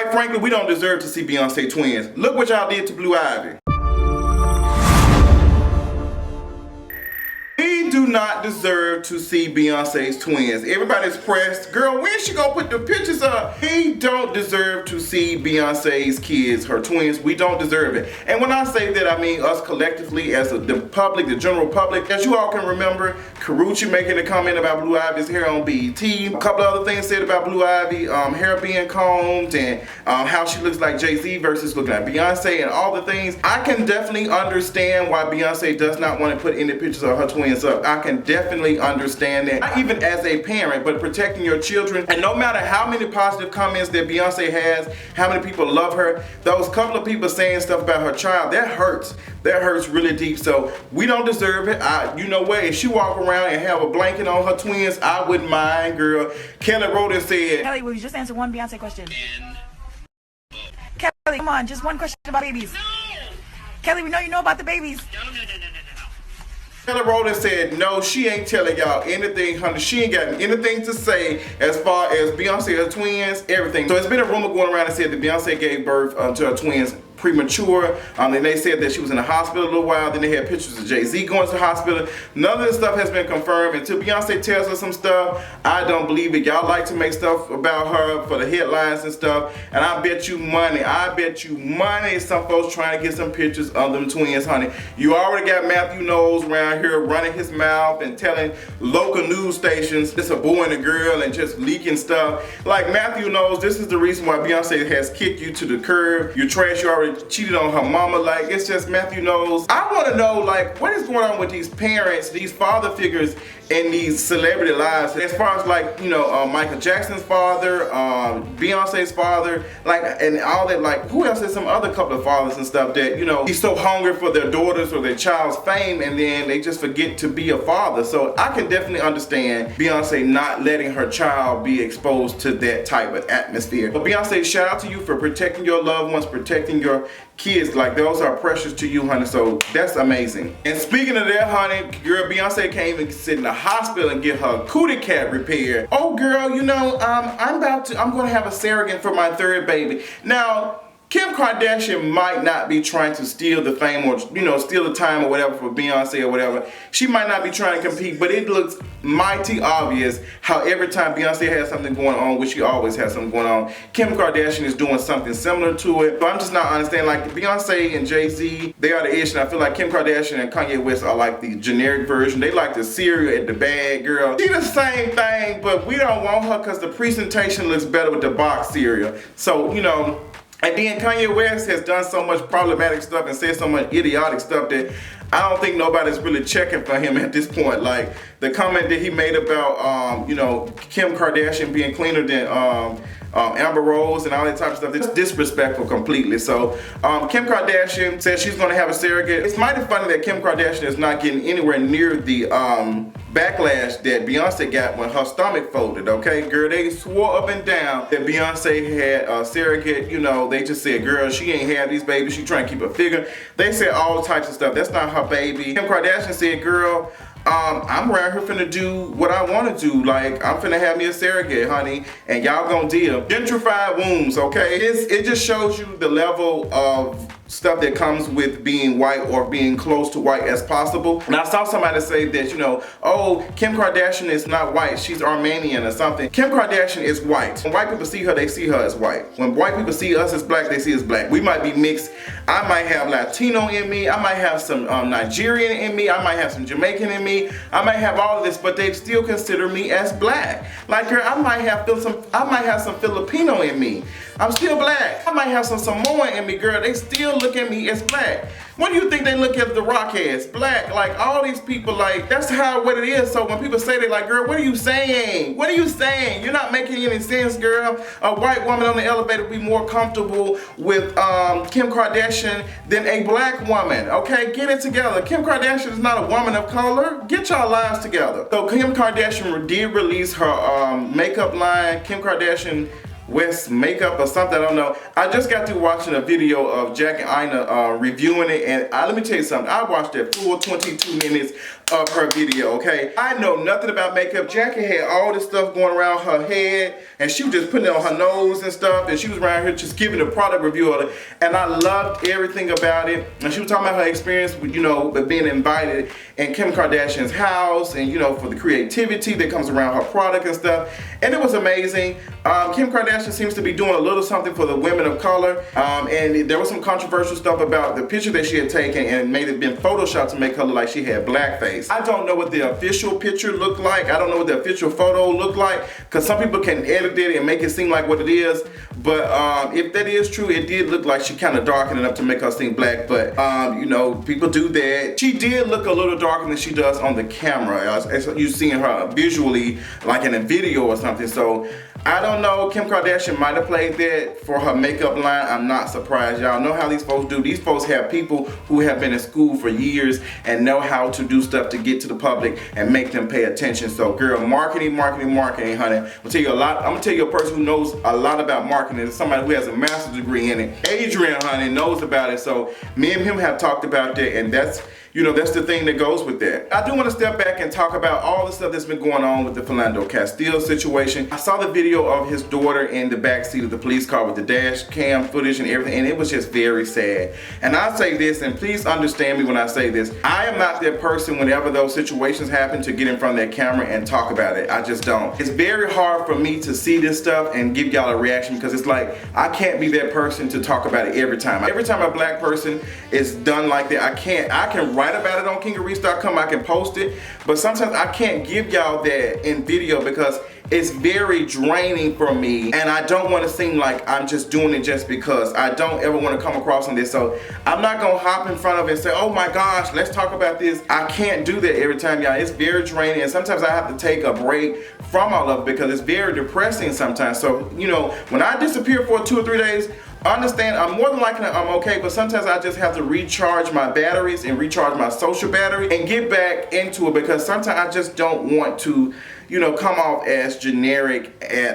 Quite frankly, we don't deserve to see Beyonce twins. Look what y'all did to Blue Ivy. We do not deserve to see Beyonce's twins. Everybody's pressed. Girl, when she gonna put the pictures up? We don't deserve to see Beyonce's kids, her twins. We don't deserve it. And when I say that, I mean us collectively as the public, the general public. As you all can remember, Karrueche making a comment about Blue Ivy's hair on BET. A couple other things said about Blue Ivy, hair being combed and how she looks like Jay-Z versus looking like Beyonce and all the things. I can definitely understand why Beyonce does not want to put any pictures of her twins up. I can definitely understand that. Not even as a parent, but protecting your children. And no matter how many positive comments that Beyonce has, how many people love her, those couple of people saying stuff about her child, that hurts. That hurts really deep. So we don't deserve it. You know what? If she walk around and have a blanket on her twins, I wouldn't mind, girl. Kelly wrote and said, Kelly, will you just answer one Beyonce question? Kelly, come on, just one question about babies. No. Kelly, we know you know about the babies. No. Kelly wrote and said, no, she ain't telling y'all anything, honey. She ain't got anything to say as far as Beyonce, her twins, everything. So it's been a rumor going around that said that Beyonce gave birth to her twins premature. And they said that she was in the hospital a little while. Then they had pictures of Jay-Z going to the hospital. None of this stuff has been confirmed. Until Beyonce tells us some stuff, I don't believe it. Y'all like to make stuff about her for the headlines and stuff. And I bet you money, some folks trying to get some pictures of them twins, honey. You already got Matthew Knowles around here running his mouth and telling local news stations it's a boy and a girl and just leaking stuff. Like Matthew Knowles, this is the reason why Beyonce has kicked you to the curb. You're trash, you already cheated on her mama. Like, it's just Matthew Knowles. I want to know, like, what is going on with these parents, these father figures in these celebrity lives, as far as like, you know, Michael Jackson's father, Beyonce's father, like, and all that. Like, who else is some other couple of fathers and stuff that, you know, he's so hungry for their daughters or their child's fame and then they just forget to be a father. So I can definitely understand Beyonce not letting her child be exposed to that type of atmosphere. But Beyonce, shout out to you for protecting your loved ones, protecting your kids. Like, those are precious to you, honey, so that's amazing. And speaking of that, honey, girl, Beyonce came and sit in the hospital and get her cootie cat repaired. Oh girl, you know, I'm gonna have a surrogate for my third baby. Now, Kim Kardashian might not be trying to steal the fame or, you know, steal the time or whatever for Beyonce or whatever. She might not be trying to compete, but it looks mighty obvious how every time Beyonce has something going on, which she always has something going on, Kim Kardashian is doing something similar to it. But I'm just not understanding, like Beyonce and Jay-Z, they are the ish, and I feel like Kim Kardashian and Kanye West are like the generic version. They like the cereal at the bag, girl. She the same thing, but we don't want her because the presentation looks better with the box cereal. So, you know, and then Kanye West has done so much problematic stuff and said so much idiotic stuff that I don't think nobody's really checking for him at this point. Like the comment that he made about, you know, Kim Kardashian being cleaner than Amber Rose and all that type of stuff. It's disrespectful completely. So Kim Kardashian says she's going to have a surrogate. It's mighty funny that Kim Kardashian is not getting anywhere near the backlash that Beyonce got when her stomach folded, okay? Girl, they swore up and down that Beyonce had a surrogate. You know, they just said, girl, she ain't have these babies. She trying to keep a figure. They said all types of stuff. That's not her baby. Kim Kardashian said, girl, I'm around here finna do what I wanna do. Like, I'm finna have me a surrogate, honey, and y'all gonna deal. Gentrified wombs, okay? It just shows you the level of stuff that comes with being white or being close to white as possible. And I saw somebody say that, you know, oh, Kim Kardashian is not white, she's Armenian or something. Kim Kardashian is white. When white people see her, they see her as white. When white people see us as black, they see us black. We might be mixed. I might have Latino in me, I might have some Nigerian in me, I might have some Jamaican in me, I might have all of this, but they still consider me as black. Like, girl, I might have some Filipino in me. I'm still black. I might have some Samoan in me, girl. They still look at me as black. What do you think they look at the rock as? Black. Like, all these people, like, that's what it is. So when people say, they like, girl, what are you saying? What are you saying? You're not making any sense, girl. A white woman on the elevator would be more comfortable with Kim Kardashian than a black woman, okay? Get it together. Kim Kardashian is not a woman of color. Get y'all lives together. So Kim Kardashian did release her makeup line. Kim Kardashian West makeup or something, I don't know. I just got through watching a video of Jackie Aina reviewing it, and let me tell you something. I watched that full 22 minutes of her video, okay? I know nothing about makeup. Jackie had all this stuff going around her head, and she was just putting it on her nose and stuff, and she was around here just giving a product review of it, and I loved everything about it. And she was talking about her experience with, with being invited in Kim Kardashian's house, and, for the creativity that comes around her product and stuff, and it was amazing. Kim Kardashian seems to be doing a little something for the women of color, and there was some controversial stuff about the picture that she had taken and made it been photoshopped to make her look like she had blackface. I don't know what the official picture looked like. I don't know what the official photo looked like, because some people can edit it and make it seem like what it is, but if that is true, it did look like she kind of darkened it up to make her seem black, but people do that. She did look a little darker than she does on the camera, as you seeing her visually, like in a video or something. So I don't know, Kim Kardashian might have played that for her makeup line. I'm not surprised. Y'all know how these folks do. These folks have people who have been in school for years and know how to do stuff to get to the public and make them pay attention. So girl, marketing, honey. I'm gonna tell you a lot. I'm gonna tell you a person who knows a lot about marketing. It's somebody who has a master's degree in it. Adrian, honey, knows about it. So me and him have talked about that, and that's the thing that goes with that. I do want to step back and talk about all the stuff that's been going on with the Philando Castile situation. I saw the video of his daughter in the backseat of the police car with the dash cam footage and everything, and it was just very sad. And I say this, and please understand me when I say this, I am not that person whenever those situations happen to get in front of that camera and talk about it. I just don't. It's very hard for me to see this stuff and give y'all a reaction, because it's like, I can't be that person to talk about it every time. Every time a black person is done like that, I can write about it on kingareach.com, I can post it, but sometimes I can't give y'all that in video because it's very draining for me, and I don't want to seem like I'm just doing it just because. I don't ever want to come across on this, so I'm not gonna hop in front of it and say, oh my gosh, let's talk about this. I can't do that every time, y'all. It's very draining, and sometimes I have to take a break from all of it because it's very depressing sometimes. So when I disappear for 2 or 3 days, understand, I'm more than likely I'm okay, but sometimes I just have to recharge my batteries and recharge my social battery and get back into it, because sometimes I just don't want to come off as generic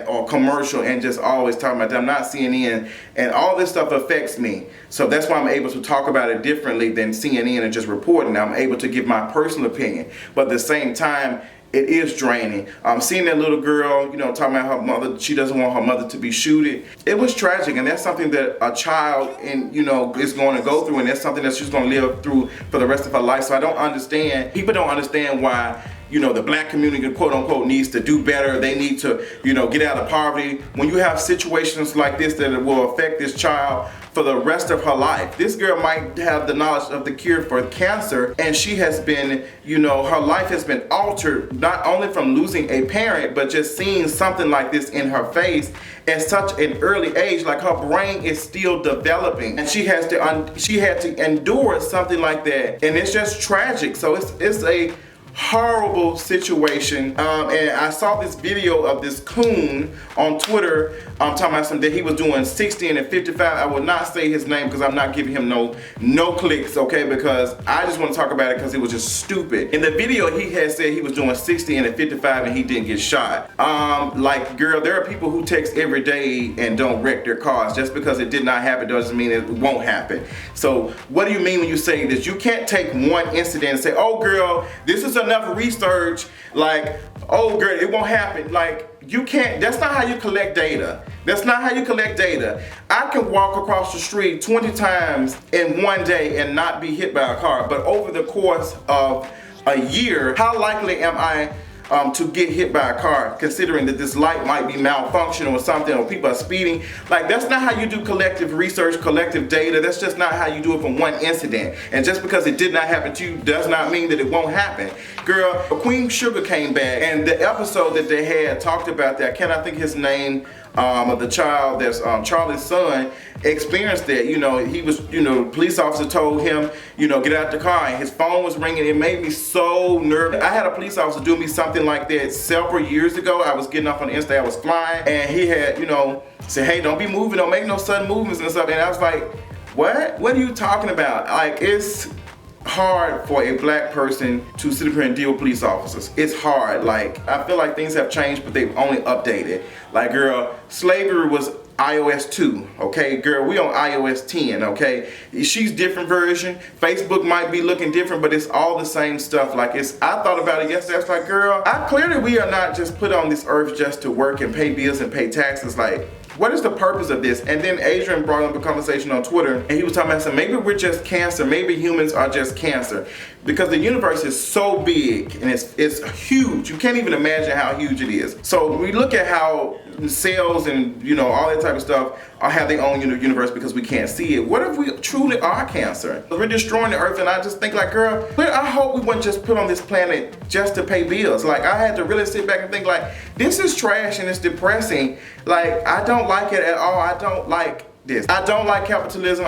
or commercial and just always talking about that. I'm not CNN, and all this stuff affects me. So that's why I'm able to talk about it differently than CNN and just reporting. I'm able to give my personal opinion, but at the same time, it is draining. Seeing that little girl, talking about her mother, she doesn't want her mother to be shooted. It was tragic, and that's something that a child is going to go through, and that's something that she's going to live through for the rest of her life. So I don't understand. People don't understand why the black community, quote unquote, needs to do better. They need to, get out of poverty. When you have situations like this that will affect this child for the rest of her life. This girl might have the knowledge of the cure for cancer, and she has been, her life has been altered, not only from losing a parent, but just seeing something like this in her face at such an early age. Like, her brain is still developing, and she had to endure something like that, and it's just tragic. So it's a horrible situation, and I saw this video of this coon on Twitter talking about something that he was doing 60 and 55. I will not say his name because I'm not giving him no clicks, okay, because I just want to talk about it because it was just stupid. In the video, he had said he was doing 60 and 55 and he didn't get shot. Like, girl, there are people who text every day and don't wreck their cars. Just because it did not happen doesn't mean it won't happen. So what do you mean when you say this? You can't take one incident and say, oh girl, this is enough research, like, oh girl, it won't happen. Like, you can't, that's not how you collect data. That's not how you collect data. I can walk across the street 20 times in one day and not be hit by a car, but over the course of a year, how likely am I to get hit by a car, considering that this light might be malfunctioning or something, or people are speeding? Like, that's not how you do collective research, collective data. That's just not how you do it from one incident. And just because it did not happen to you does not mean that it won't happen. Girl, Queen Sugar came back, and the episode that they had talked about that, I cannot think his name, of the child that's Charlie's son, experienced that. He was, police officer told him, get out the car, and his phone was ringing. It made me so nervous. I had a police officer do me something like that several years ago. I was getting off on the interstate, I was flying, and he had, said, hey, don't be moving, don't make no sudden movements and stuff. And I was like, what are you talking about? Like, hard for a black person to sit up here and deal with police officers. It's hard. Like, I feel like things have changed, but they've only updated. Like, girl, slavery was iOS 2, okay? Girl, we on iOS 10, okay? She's different version. Facebook might be looking different, but it's all the same stuff. Like, I thought about it yesterday. I was like, girl, clearly we are not just put on this earth just to work and pay bills and pay taxes. Like, what is the purpose of this? And then Adrian brought up a conversation on Twitter, and he was talking about saying maybe we're just cancer, maybe humans are just cancer, because the universe is so big and it's huge. You can't even imagine how huge it is. So we look at how cells and all that type of stuff have their own universe because we can't see it. What if we truly are cancer? We're destroying the earth, and I just think like, girl, I hope we wouldn't just put on this planet just to pay bills. Like, I had to really sit back and think like, this is trash and it's depressing. Like, I don't like it at all. I don't like this. I don't like capitalism.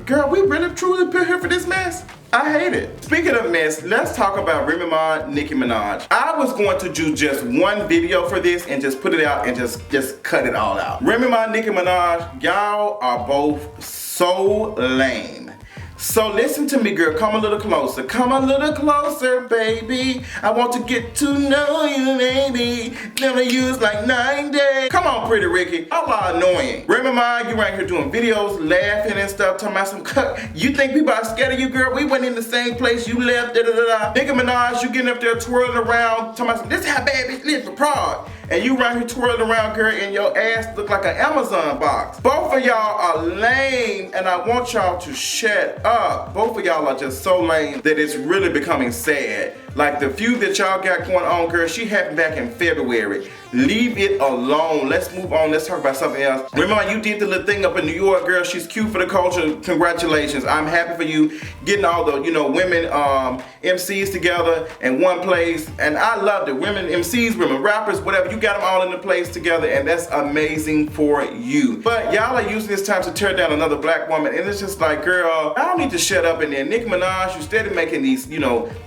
Girl, we really truly put here for this mess? I hate it. Speaking of mess, let's talk about Remy Ma, Nicki Minaj. I was going to do just one video for this and just put it out and just cut it all out. Remy Ma, Nicki Minaj, y'all are both so lame. So listen to me, girl. Come a little closer. Come a little closer, baby. I want to get to know you, baby. Never used like 9 days. Come on, Pretty Ricky. Y'all are annoying. Remy Ma, you right here doing videos, laughing and stuff, talking about some cut. You think people are scared of you, girl? We went in the same place you left, da-da-da-da. Nicki Minaj, you getting up there twirling around, talking about some, this is how bad bitch live for Prague. And you right here twirling around, girl, and your ass look like an Amazon box. Both of y'all are lame, and I want y'all to shut up. Both of y'all are just so lame that it's really becoming sad. Like, the feud that y'all got going on, girl, she happened back in February. Leave it alone. Let's move on. Let's talk about something else. Remember, you did the little thing up in New York, girl. She's cute for the culture. Congratulations. I'm happy for you getting all the, women MCs together in one place. And I loved it. Women MCs, women rappers, whatever. You got them all in the place together, and that's amazing for you. But y'all are using this time to tear down another black woman, and it's just like, girl, I don't need to shut up in there. Nicki Minaj, you steady making these,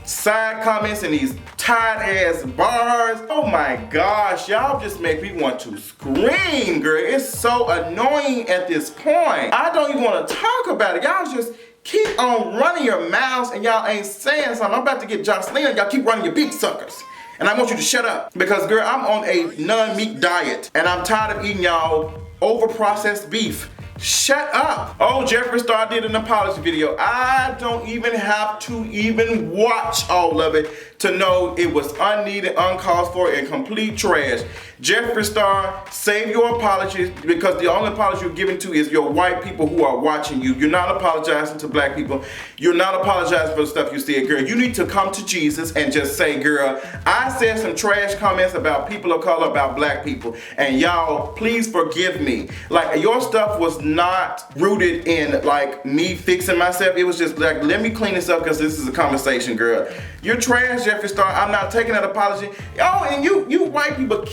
side comments and these tight-ass bars. Oh my gosh, y'all just make me want to scream, girl. It's so annoying at this point. I don't even want to talk about it. Y'all just keep on running your mouths and y'all ain't saying something. I'm about to get Jocelyn and y'all keep running your big suckers. And I want you to shut up. Because, girl, I'm on a non-meat diet and I'm tired of eating y'all over-processed beef. Shut up. Oh, Jeffree Star did an apology video. I don't even have to even watch all of it to know it was unneeded, uncalled for, and complete trash. Jeffree Star, save your apologies, because the only apology you're giving to is your white people who are watching you. You're not apologizing to black people. You're not apologizing for the stuff you said, girl. You need to come to Jesus and just say, girl, I said some trash comments about people of color, about black people, and y'all, please forgive me. Like, your stuff was not rooted in like me fixing myself. It was just like, let me clean this up because this is a conversation, girl. You're trash, Jeffree Star. I'm not taking that apology. Oh, and you white people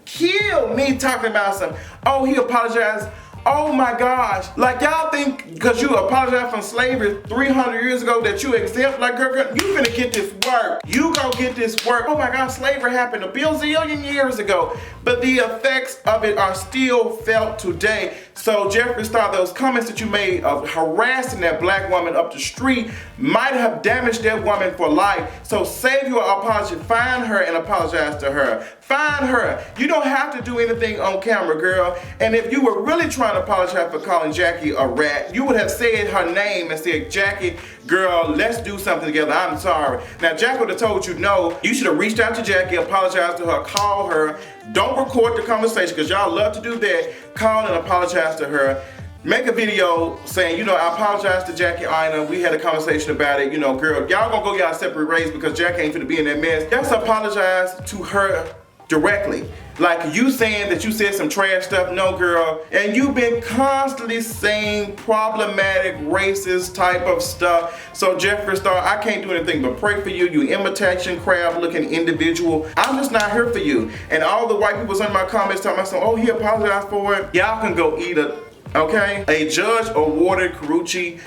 kill me talking about some, oh, he apologized. Oh my gosh. Like, y'all think because you apologized from slavery 300 years ago that you exempt? Like, girl, you finna get this work. You go get this work. Oh my God, slavery happened a bazillion years ago, but the effects of it are still felt today. So Jeffree Star, those comments that you made of harassing that black woman up the street might have damaged that woman for life. So save your apology. Find her and apologize to her. Find her. You don't have to do anything on camera, girl. And if you were really trying to apologize for calling Jackie a rat, you would have said her name and said, Jackie, girl, let's do something together. I'm sorry. Now, Jackie would have told you no. You should have reached out to Jackie, apologized to her, call her. Don't record the conversation because y'all love to do that. Call and apologize to her. Make a video saying, I apologize to Jackie Aina. We had a conversation about it. Girl, y'all gonna go y'all separate ways because Jackie ain't finna be in that mess. Just apologize to her directly. Like, you saying that you said some trash stuff, no, girl. And you've been constantly saying problematic, racist type of stuff. So Jeffree Star, I can't do anything but pray for you, you imitation crab looking individual. I'm just not here for you. And all the white people's under my comments talking about, oh, he apologized for it. Y'all can go eat it, okay? A judge awarded Karrueche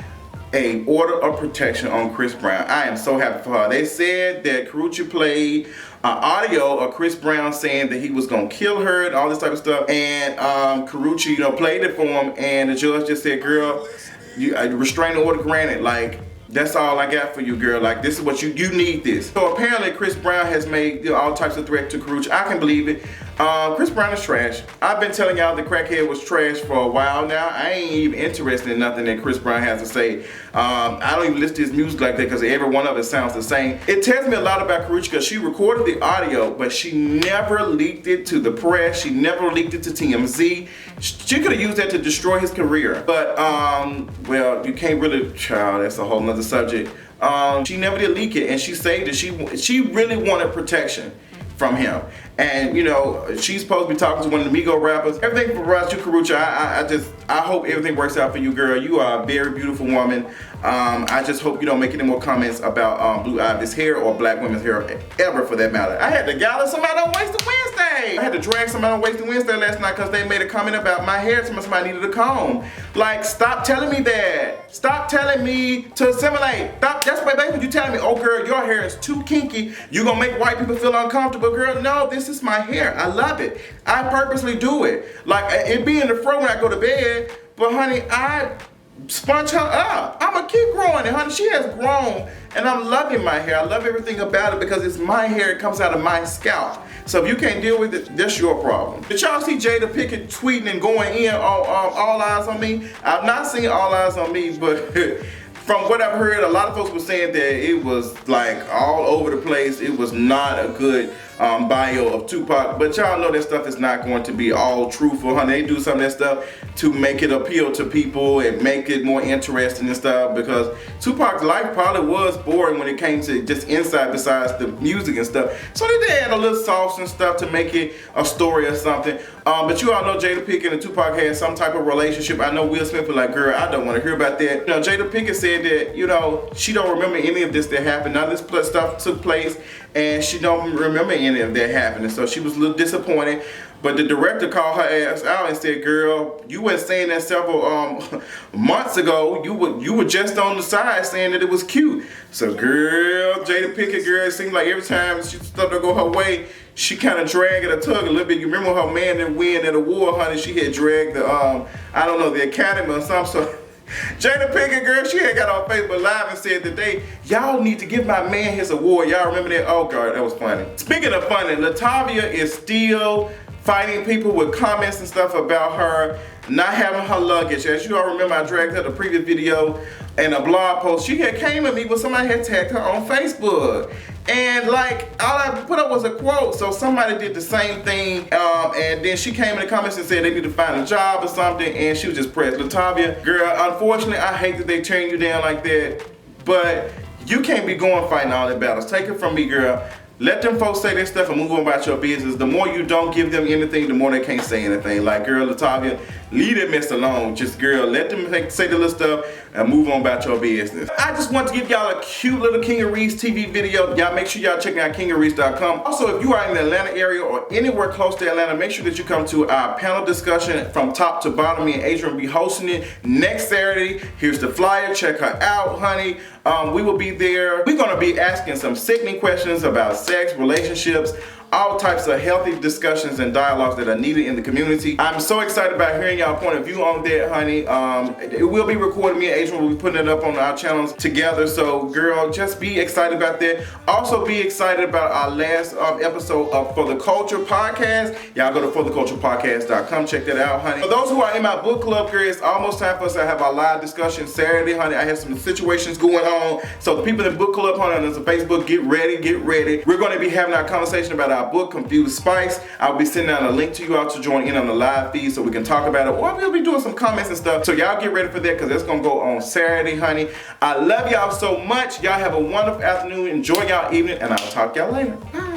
an order of protection on Chris Brown. I am so happy for her. They said that Karrueche played audio of Chris Brown saying that he was gonna kill her and all this type of stuff, and Karrueche, played it for him, and the judge just said, girl, restraining order granted. Like, that's all I got for you, girl. Like, this is what you need this. So apparently Chris Brown has made all types of threats to Karrueche. I can believe it. Chris Brown is trash. I've been telling y'all the crackhead was trash for a while now. I ain't even interested in nothing that Chris Brown has to say. I don't even listen to his music like that because every one of it sounds the same. It tells me a lot about Karrueche because she recorded the audio, but she never leaked it to the press. She never leaked it to TMZ. She could have used that to destroy his career. But, well, you can't really, child, that's a whole nother subject. She never did leak it, and she said that she really wanted protection from him. And you know, she's supposed to be talking to one of the Migo rappers. Everything for us, you Karrueche, I hope everything works out for you, girl. You are a very beautiful woman. I just hope you don't make any more comments about Blue Ivy's hair or black women's hair ever, for that matter. I had to gallop somebody on Wasted Wednesday. I had to drag somebody on Wasted Wednesday last night because they made a comment about my hair. Somebody needed a comb. Like, stop telling me that. Stop telling me to assimilate. Stop. That's basically you telling me, oh girl, your hair is too kinky. You're gonna make white people feel uncomfortable. Girl, no, this is my hair. I love it. I purposely do it. Like, it be in the fro when I go to bed, but honey, I sponge her up. I'ma keep growing it, honey. She has grown, and I'm loving my hair. I love everything about it because it's my hair. It comes out of my scalp. So if you can't deal with it, that's your problem. Did y'all see Jada Pinkett tweeting and going in on All Eyez on Me? I've not seen All Eyez on Me, but from what I've heard, a lot of folks were saying that it was like all over the place. It was not a good bio of Tupac, but y'all know that stuff is not going to be all truthful, honey. They do some of that stuff to make it appeal to people and make it more interesting and stuff, because Tupac's life probably was boring when it came to just inside besides the music and stuff. So they did add a little sauce and stuff to make it a story or something. But you all know Jada Pinkett and Tupac had some type of relationship. I know Will Smith was like, girl, I don't want to hear about that. You know, Jada Pinkett said that, you know, she don't remember any of this that happened. None of this stuff took place, and she don't remember any of that happening. So she was a little disappointed. But the director called her ass out and said, girl, you were saying that several months ago. You were just on the side saying that it was cute. So girl, Jada Pinkett, girl, it seemed like every time she started to go her way, she kind of dragged a tug a little bit. You remember her man didn't win at a award, honey? She had dragged the, I don't know, the Academy or something. So Jada Pinkett, girl, she had got on Facebook Live and said that y'all need to give my man his award. Y'all remember that? Oh God, that was funny. Speaking of funny, Latavia is still fighting people with comments and stuff about her not having her luggage. As you all remember, I dragged her the previous video and a blog post. She had came at me, but somebody had tagged her on Facebook. And like, all I put up was a quote, so somebody did the same thing, and then she came in the comments and said they need to find a job or something, and she was just pressed. Latavia, girl, unfortunately, I hate that they turn you down like that, but you can't be going fighting all that battles. Take it from me, girl. Let them folks say their stuff and move on about your business. The more you don't give them anything, the more they can't say anything. Like, girl, Latavia, leave that mess alone. Just, girl, let them say the little stuff and move on about your business. I just want to give y'all a cute little King of Reeds TV video. Y'all make sure y'all check out kingoreeds.com. Also, if you are in the Atlanta area or anywhere close to Atlanta, make sure that you come to our panel discussion from top to bottom. Me and Adrian will be hosting it next Saturday. Here's the flyer. Check her out, honey. We will be there. We're going to be asking some sickening questions about sex, relationships, all types of healthy discussions and dialogues that are needed in the community. I'm so excited about hearing y'all point of view on that, honey. It will be recorded. Me and Adrian will be putting it up on our channels together. So, girl, just be excited about that. Also, be excited about our last episode of For the Culture podcast. Y'all go to fortheculturepodcast.com. Check that out, honey. For those who are in my book club, girl, it's almost time for us to have our live discussion Saturday, honey. I have some situations going on. So the people in book club, honey, on Facebook, get ready, get ready. We're going to be having our conversation about our book, Confused Spice. I'll be sending out a link to you all to join in on the live feed so we can talk about it, or we'll be doing some comments and stuff. So y'all get ready for that, because that's gonna go on Saturday, honey. I love y'all so much. Y'all have a wonderful afternoon. Enjoy y'all evening, and I'll talk y'all later. Bye.